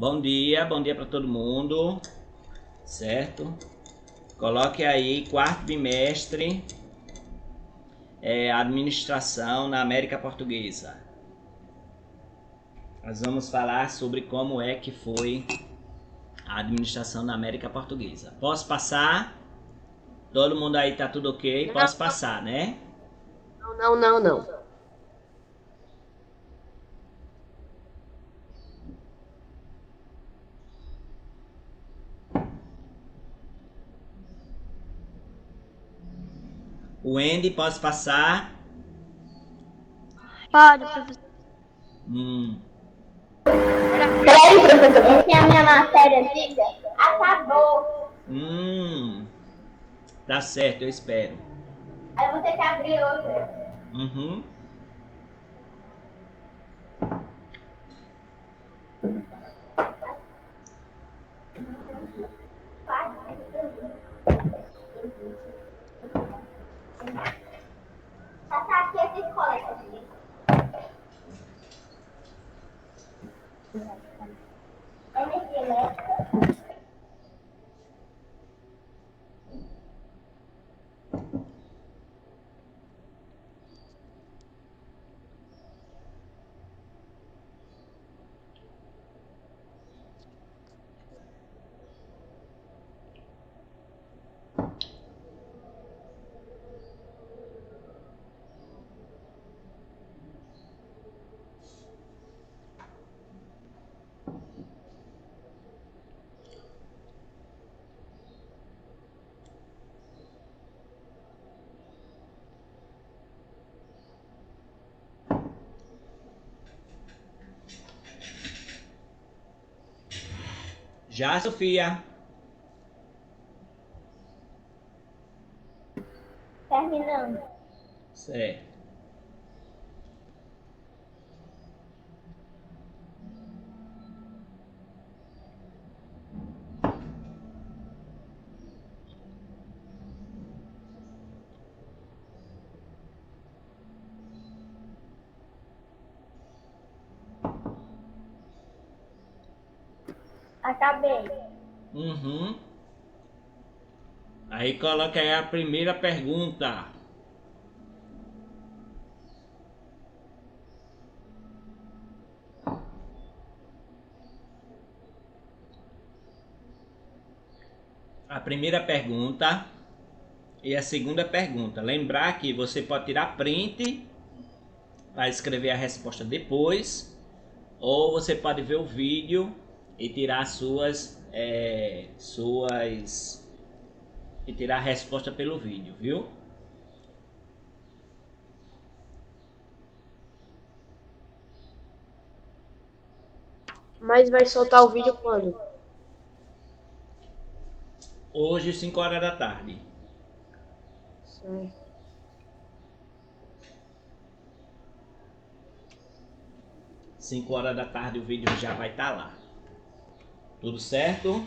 Bom dia para todo mundo, certo? Coloque aí quarto bimestre, administração na América Portuguesa. Nós vamos falar sobre como é que foi a administração na América Portuguesa. Posso passar? Todo mundo aí tá tudo ok? Posso passar, né? Não. O Andy, posso passar? Pode, professor. Peraí, professor, porque a minha matéria antiga acabou. Tá certo, eu espero. Aí eu vou ter que abrir outra. Uhum. Passar aqui essa escola aqui. Energia elétrica. Já, Sofia? Terminando. Certo. Acabei. Uhum. Aí coloca aí a primeira pergunta. A primeira pergunta e a segunda pergunta. Lembrar que você pode tirar print para escrever a resposta depois, ou você pode ver o vídeo e tirar e tirar a resposta pelo vídeo, viu? Mas vai soltar o vídeo quando? Hoje, 5 horas da tarde. Certo. 5 horas da tarde o vídeo já vai estar lá. Tudo certo?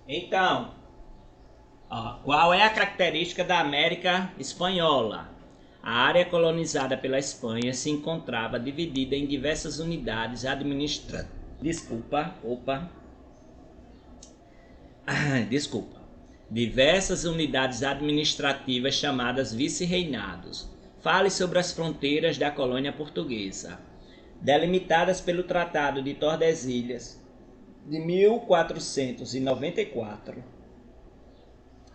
Então, qual é a característica da América Espanhola? A área colonizada pela Espanha se encontrava dividida em diversas unidades administrativas. Diversas unidades administrativas chamadas vice-reinados. Fale sobre as fronteiras da colônia portuguesa. Delimitadas pelo Tratado de Tordesilhas de 1494,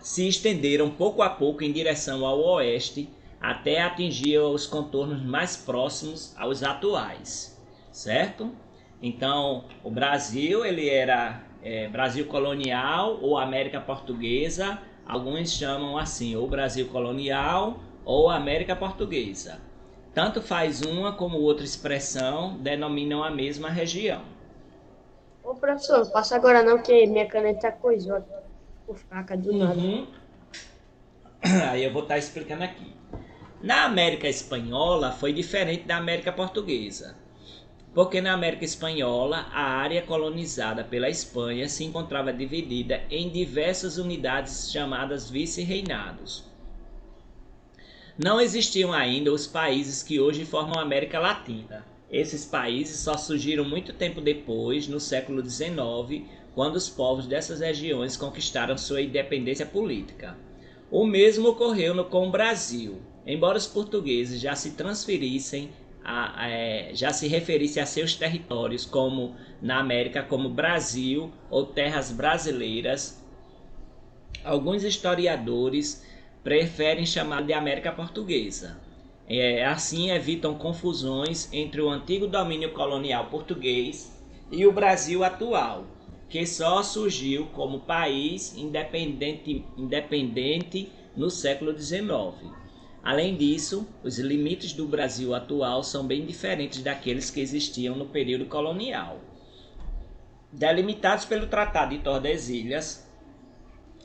se estenderam pouco a pouco em direção ao oeste até atingir os contornos mais próximos aos atuais, certo? Então, o Brasil, ele era Brasil colonial ou América Portuguesa, alguns chamam assim, ou Brasil colonial ou América Portuguesa. Tanto faz uma como outra expressão denominam a mesma região. Ô, professor, não passa agora não, que minha caneta coisou. Ficou fraca do nada. Aí eu vou estar explicando aqui. Na América Espanhola foi diferente da América Portuguesa. porque na América Espanhola a área colonizada pela Espanha se encontrava dividida em diversas unidades chamadas vice-reinados. Não existiam ainda os países que hoje formam a América Latina. Esses países só surgiram muito tempo depois, no século XIX, quando os povos dessas regiões conquistaram sua independência política. O mesmo ocorreu com o Brasil. Embora os portugueses já se referissem a seus territórios como na América como Brasil ou terras brasileiras, alguns historiadores preferem chamar de América Portuguesa. Assim evitam confusões entre o antigo domínio colonial português e o Brasil atual, que só surgiu como país independente no século XIX. Além disso, os limites do Brasil atual são bem diferentes daqueles que existiam no período colonial. Delimitados pelo Tratado de Tordesilhas,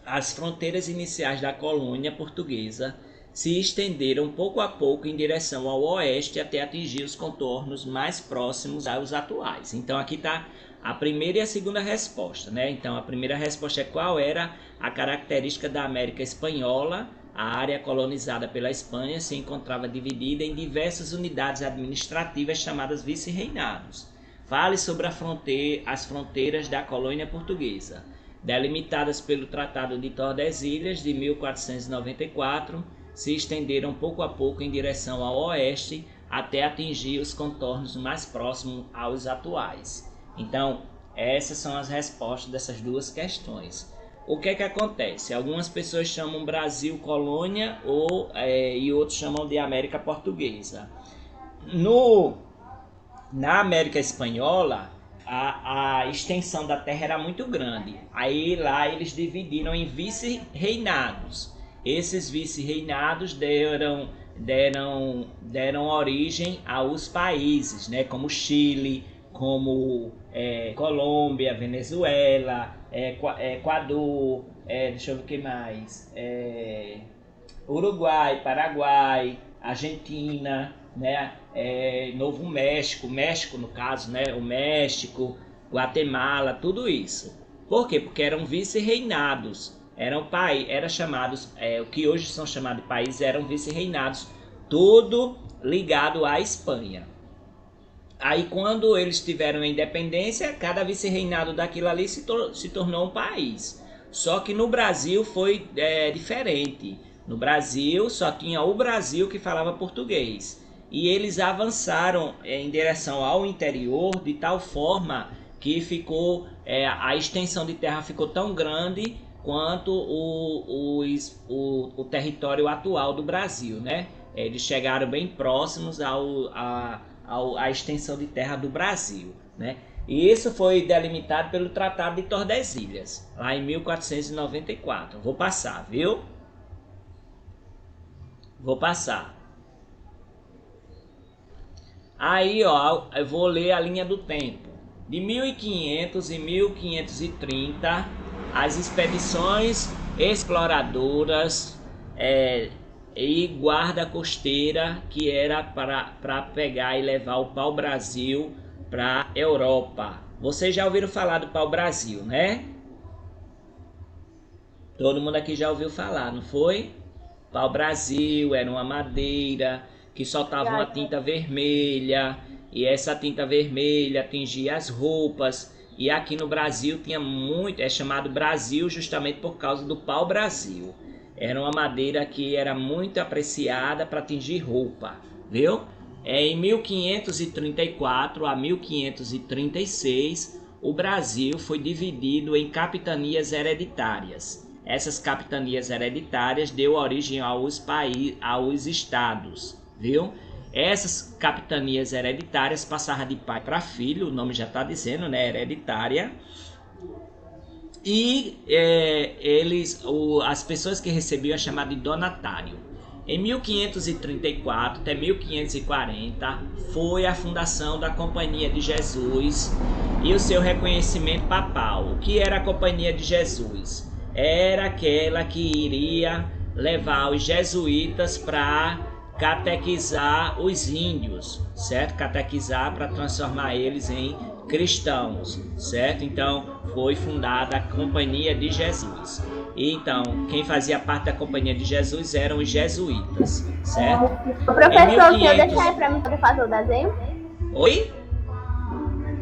as fronteiras iniciais da colônia portuguesa se estenderam pouco a pouco em direção ao oeste até atingir os contornos mais próximos aos atuais. Então aqui está a primeira e a segunda resposta, né? Então a primeira resposta é qual era a característica da América Espanhola. A área colonizada pela Espanha se encontrava dividida em diversas unidades administrativas chamadas vice-reinados. Fale sobre as fronteiras da colônia portuguesa, delimitadas pelo Tratado de Tordesilhas de 1494, se estenderam pouco a pouco em direção ao oeste até atingir os contornos mais próximos aos atuais. Então, essas são as respostas dessas duas questões. O que é que acontece? Algumas pessoas chamam Brasil colônia e outros chamam de América Portuguesa. Na América Espanhola, a extensão da terra era muito grande. Aí lá eles dividiram em vice-reinados. Esses vice-reinados deram origem aos países, né, como Chile, como Colômbia, Venezuela, Equador, deixa eu ver o que mais, Uruguai, Paraguai, Argentina, né, Novo México, no caso, né, o México, Guatemala, tudo isso. Por quê? Porque eram vice-reinados. Eram chamados, o que hoje são chamados de países, eram vice-reinados, tudo ligado à Espanha. Aí quando eles tiveram a independência, cada vice-reinado daquilo ali se tornou um país. Só que no Brasil foi diferente. No Brasil só tinha o Brasil que falava português. E eles avançaram em direção ao interior de tal forma que a extensão de terra ficou tão grande quanto o território atual do Brasil, né? Eles chegaram bem próximos à extensão de terra do Brasil, né? E isso foi delimitado pelo Tratado de Tordesilhas, lá em 1494. Vou passar, viu? Vou passar. Aí, ó, eu vou ler a linha do tempo. De 1500 e 1530, as expedições exploradoras e guarda costeira, que era para pegar e levar o pau-brasil para a Europa. Vocês já ouviram falar do pau-brasil, né? Todo mundo aqui já ouviu falar, não foi? Pau-brasil era uma madeira que soltava uma tinta vermelha, e essa tinta vermelha atingia as roupas. E aqui no Brasil tinha muito, é chamado Brasil justamente por causa do pau-brasil. Era uma madeira que era muito apreciada para tingir roupa, viu? Em 1534 a 1536, o Brasil foi dividido em capitanias hereditárias. Essas capitanias hereditárias deu origem aos estados, viu? Essas capitanias hereditárias passaram de pai para filho, o nome já está dizendo, né? Hereditária. E as pessoas que recebiam é chamado de donatário. Em 1534 até 1540 foi a fundação da Companhia de Jesus e o seu reconhecimento papal. O que era a Companhia de Jesus? Era aquela que iria levar os jesuítas para catequizar os índios, certo? Catequizar para transformar eles em cristãos, certo? Então foi fundada a Companhia de Jesus. E então quem fazia parte da Companhia de Jesus eram os jesuítas, certo? O professor, o senhor deixar aí pra mim poder fazer o desenho? Oi?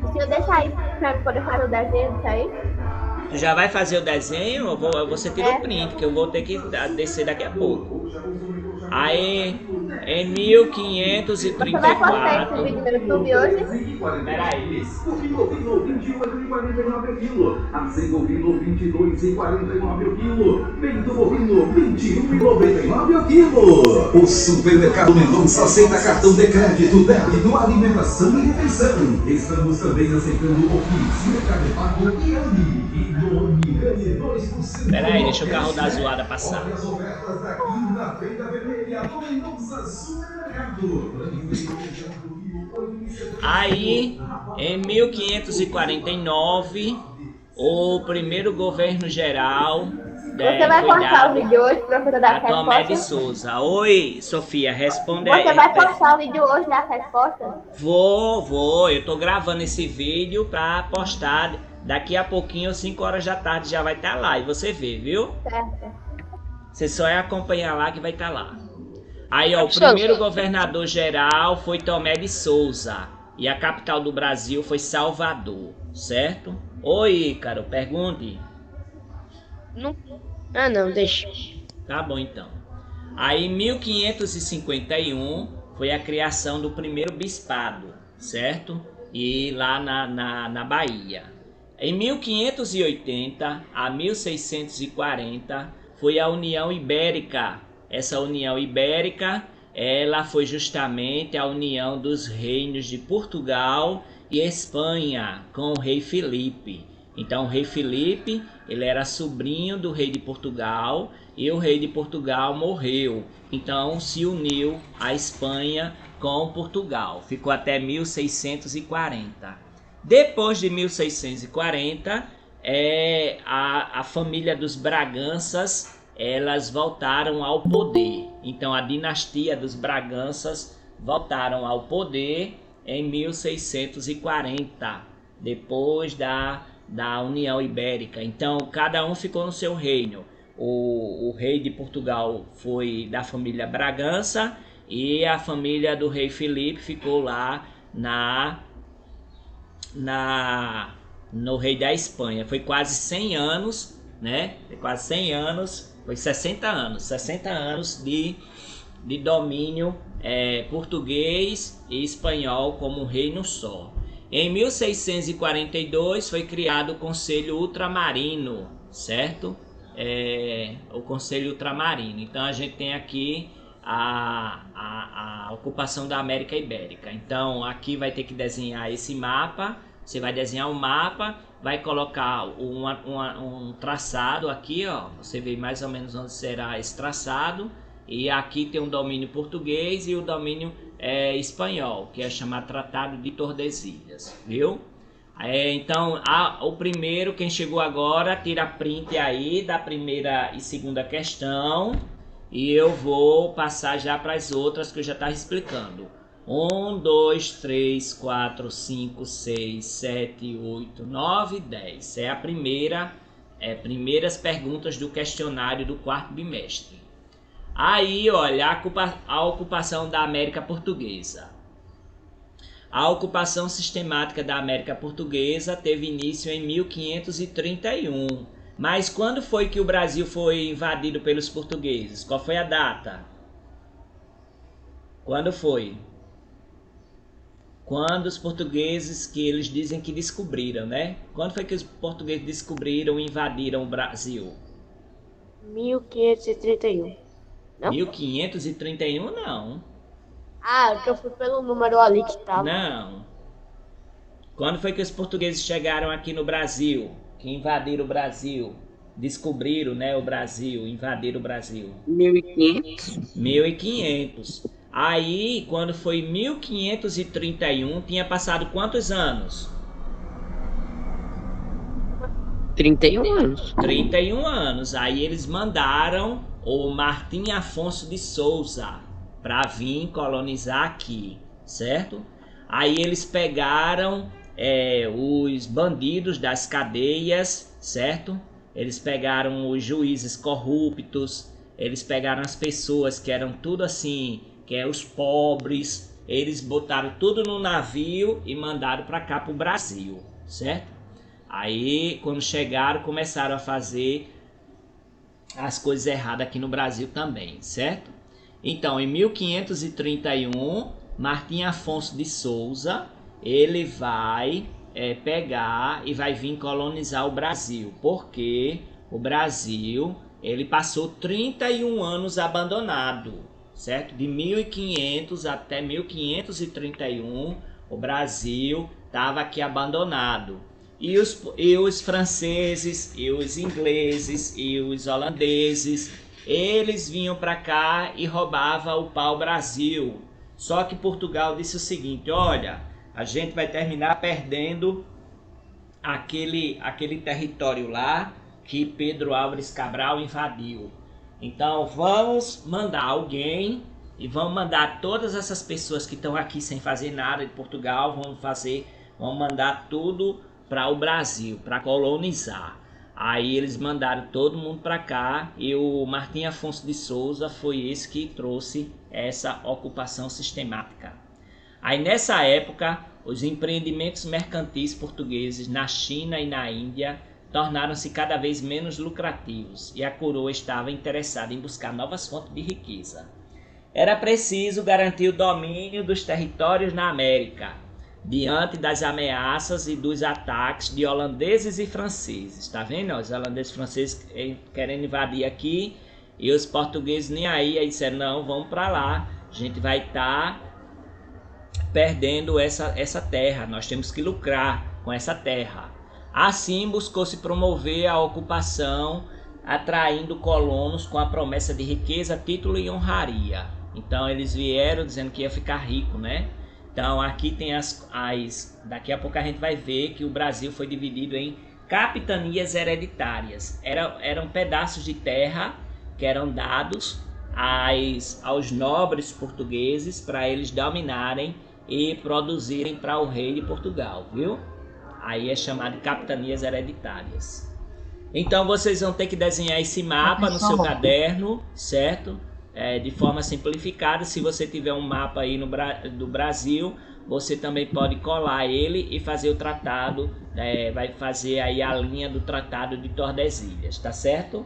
O senhor deixar aí pra mim poder fazer o desenho disso aí? Tu já vai fazer o desenho? Você tira o print, que eu vou ter que descer daqui a pouco. Aí, em Você vai postar esse 1534... vídeo no YouTube hoje? Peraí. Bovino 21,49 kg. Assim bovino 22,49 kg. Peito bovino 21,99 kg. O Supermercado Mendonça aceita cartão de crédito, débito, alimentação e refeição. Estamos também aceitando o Pix, Mercado Pago e Ali. Peraí, deixa o carro da zoada passar. As ofertas da quinta-feira vermelha do Mendonça Supermercado. Aí, em 1549, o primeiro governo geral Você vai postar o vídeo hoje, professor, da a Tomé de resposta? Souza. Oi, Sofia, responde aí. Você vai postar o vídeo hoje da resposta? Vou. Eu tô gravando esse vídeo pra postar daqui a pouquinho, 5 horas da tarde, já vai estar lá. E você vê, viu? Certo. Você só é acompanhar lá que vai estar lá. Aí, ó, o primeiro governador geral foi Tomé de Souza. E a capital do Brasil foi Salvador, certo? Oi, Ícaro, pergunte. Não. Ah, não, deixa. Tá bom, então. Aí, em 1551, foi a criação do primeiro bispado, certo? E lá na Bahia. Em 1580 a 1640, foi a União Ibérica. Essa União Ibérica, ela foi justamente a união dos reinos de Portugal e Espanha com o rei Filipe. Então, o rei Filipe, ele era sobrinho do rei de Portugal e o rei de Portugal morreu. Então, se uniu a Espanha com Portugal. Ficou até 1640. Depois de 1640, a família dos Braganças, elas voltaram ao poder. Então, a dinastia dos Braganças voltaram ao poder em 1640, depois da União Ibérica. Então, cada um ficou no seu reino. O rei de Portugal foi da família Bragança e a família do rei Filipe ficou lá no rei da Espanha. Foi quase 100 anos, né? Foi quase 100 anos, foi 60 anos de domínio português e espanhol como um reino só. Em 1642 foi criado o Conselho Ultramarino, certo? O Conselho Ultramarino. Então a gente tem aqui a ocupação da América Ibérica. Então aqui vai ter que desenhar esse mapa. Você vai desenhar um mapa, vai colocar um traçado aqui, ó. Você vê mais ou menos onde será esse traçado. E aqui tem um domínio português e o domínio espanhol, que é chamado Tratado de Tordesilhas, viu? Então, o primeiro, quem chegou agora, tira print aí da primeira e segunda questão. E eu vou passar já para as outras que eu já estava explicando. 1, 2, 3, 4, 5, 6, 7, 8, 9, 10. É a primeiras perguntas do questionário do quarto bimestre. Aí, olha, a ocupação da América Portuguesa. A ocupação sistemática da América Portuguesa teve início em 1531. Mas quando foi que o Brasil foi invadido pelos portugueses? Qual foi a data? Quando foi? Quando os portugueses, que eles dizem que descobriram, né? Quando foi que os portugueses descobriram e invadiram o Brasil? 1531. Não? 1531 não. Ah, que eu fui pelo número ali que tava. Não. Quando foi que os portugueses chegaram aqui no Brasil? Que invadiram o Brasil? Descobriram, né, o Brasil, invadiram o Brasil. 1500. 1500. Aí, quando foi 1531, tinha passado quantos anos? 31 anos. 31 anos. Aí eles mandaram o Martim Afonso de Souza, para vir colonizar aqui, certo? Aí eles pegaram os bandidos das cadeias, certo? Eles pegaram os juízes corruptos, eles pegaram as pessoas que eram tudo assim, que é os pobres, eles botaram tudo no navio e mandaram para cá, para o Brasil, certo? Aí, quando chegaram, começaram a fazer as coisas erradas aqui no Brasil também, certo? Então, em 1531, Martim Afonso de Souza, ele vai pegar e vai vir colonizar o Brasil, porque o Brasil, ele passou 31 anos abandonado, certo? De 1500 até 1531, o Brasil estava aqui abandonado. E os franceses, e os ingleses, e os holandeses, eles vinham para cá e roubavam o pau-brasil. Só que Portugal disse o seguinte: olha, a gente vai terminar perdendo aquele território lá que Pedro Álvares Cabral invadiu. Então vamos mandar alguém e vamos mandar todas essas pessoas que estão aqui sem fazer nada de Portugal, vamos mandar tudo para o Brasil, para colonizar. Aí eles mandaram todo mundo para cá e o Martim Afonso de Souza foi esse que trouxe essa ocupação sistemática. Aí nessa época, os empreendimentos mercantis portugueses na China e na Índia tornaram-se cada vez menos lucrativos e a coroa estava interessada em buscar novas fontes de riqueza. Era preciso garantir o domínio dos territórios na América, diante das ameaças e dos ataques de holandeses e franceses. Tá vendo? Os holandeses e franceses querendo invadir aqui e os portugueses nem aí disseram: não, vamos para lá, a gente vai estar perdendo essa terra, nós temos que lucrar com essa terra. Assim buscou-se promover a ocupação, atraindo colonos com a promessa de riqueza, título e honraria. Então eles vieram dizendo que ia ficar rico, né? Então aqui tem daqui a pouco a gente vai ver que o Brasil foi dividido em capitanias hereditárias. Eram pedaços de terra que eram dados aos nobres portugueses para eles dominarem e produzirem para o rei de Portugal, viu? Aí é chamado de capitanias hereditárias. Então vocês vão ter que desenhar esse mapa no seu caderno, certo? De forma simplificada. Se você tiver um mapa aí do Brasil, você também pode colar ele e fazer o tratado, vai fazer aí a linha do Tratado de Tordesilhas, tá certo?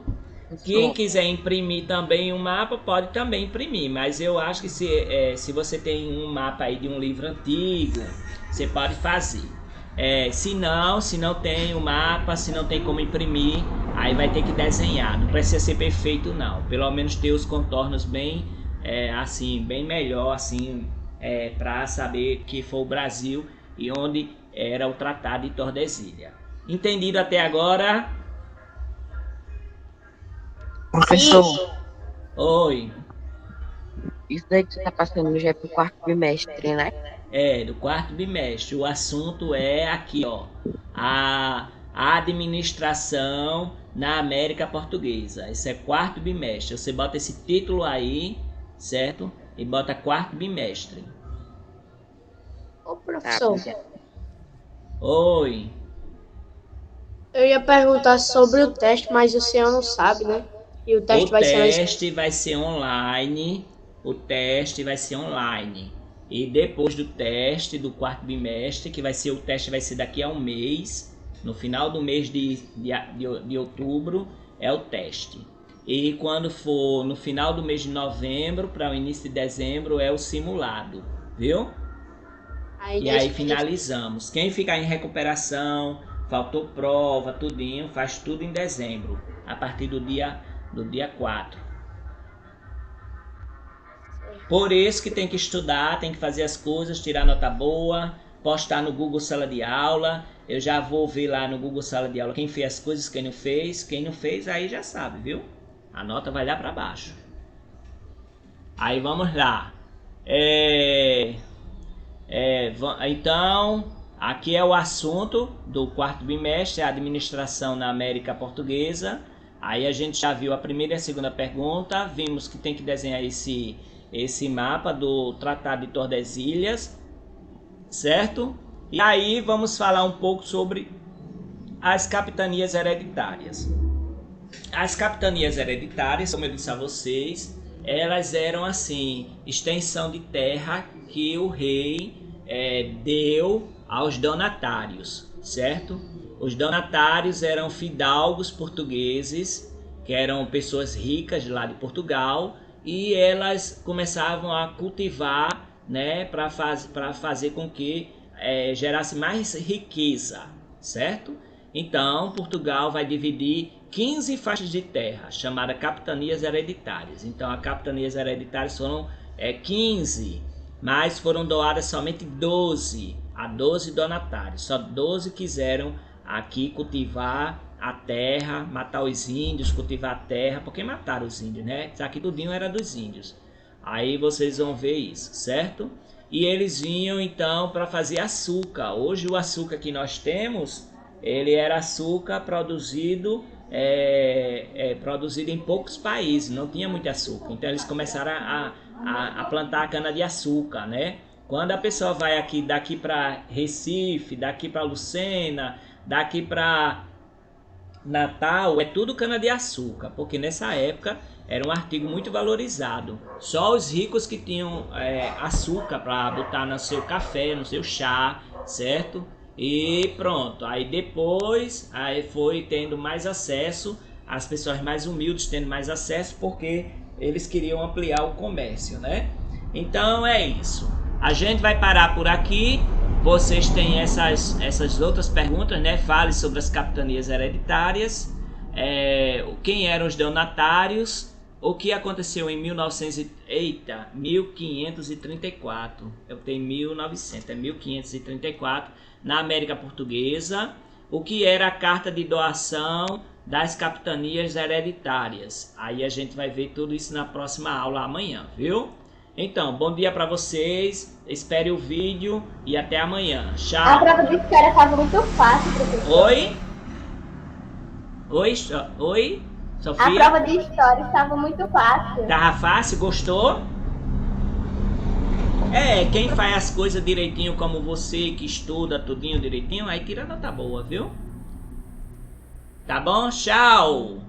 Quem quiser imprimir também um mapa, pode também imprimir, mas eu acho que se você tem um mapa aí de um livro antigo, você pode fazer. Se não tem o mapa, se não tem como imprimir, aí vai ter que desenhar. Não precisa ser perfeito não, pelo menos ter os contornos bem bem melhor assim, para saber que foi o Brasil e onde era o Tratado de Tordesilhas. Entendido até agora? Professor, Oi. isso daí que você tá passando já é pro quarto bimestre, né? Do quarto bimestre. O assunto é aqui, ó, a administração na América Portuguesa. Esse é quarto bimestre. Você bota esse título aí, certo? E bota quarto bimestre. Ô, professor, Oi. eu ia perguntar sobre o teste, mas o senhor não sabe, né? E o teste vai ser... vai ser online. O teste vai ser online. E depois do teste do quarto bimestre, o teste vai ser daqui a um mês, no final do mês de outubro é o teste. E quando for no final do mês de novembro para o início de dezembro é o simulado, viu? E aí finalizamos. Quem ficar em recuperação, faltou prova, tudinho, faz tudo em dezembro, a partir do dia 4. Por isso que tem que estudar, tem que fazer as coisas, tirar nota boa, postar no Google Sala de Aula. Eu já vou ver lá no Google Sala de Aula quem fez as coisas, quem não fez. Quem não fez aí já sabe, viu? A nota vai lá para baixo. Aí vamos lá. Então, aqui é o assunto do quarto bimestre, a administração na América Portuguesa. Aí a gente já viu a primeira e a segunda pergunta, vimos que tem que desenhar esse esse mapa do Tratado de Tordesilhas, certo? E aí vamos falar um pouco sobre as capitanias hereditárias. As capitanias hereditárias, como eu disse a vocês, elas eram assim, extensão de terra que o rei deu aos donatários, certo? Os donatários eram fidalgos portugueses, que eram pessoas ricas de lá de Portugal, e elas começavam a cultivar, né, para fazer com que gerasse mais riqueza, certo? Então, Portugal vai dividir 15 faixas de terra, chamadas capitanias hereditárias. Então, as capitanias hereditárias foram 15, mas foram doadas somente 12 a 12 donatários. Só 12 quiseram aqui cultivar a terra, matar os índios, cultivar a terra, porque mataram os índios, né? Isso aqui tudinho era dos índios. Aí vocês vão ver isso, certo? E eles vinham então para fazer açúcar. Hoje o açúcar que nós temos, ele era açúcar produzido em poucos países, não tinha muito açúcar. Então eles começaram a plantar a cana de açúcar, né? Quando a pessoa vai daqui para Recife, daqui para Lucena, daqui para Natal, é tudo cana de açúcar, porque nessa época era um artigo muito valorizado. Só os ricos que tinham açúcar para botar no seu café, no seu chá, certo? E pronto, aí depois foi tendo mais acesso, as pessoas mais humildes tendo mais acesso, porque eles queriam ampliar o comércio, né? Então é isso. A gente vai parar por aqui. Vocês têm essas outras perguntas, né? Fale sobre as capitanias hereditárias, quem eram os donatários, o que aconteceu em 1534. Eu tenho 1900, 1534, na América Portuguesa. O que era a carta de doação das capitanias hereditárias. Aí a gente vai ver tudo isso na próxima aula amanhã, viu? Então, bom dia para vocês, espere o vídeo e até amanhã. Tchau. A prova de história estava muito fácil, professor. Oi? Oi? Sofia? A prova de história estava muito fácil. Tava fácil? Gostou? Quem faz as coisas direitinho como você, que estuda tudinho direitinho, aí tira nota boa, viu? Tá bom? Tchau!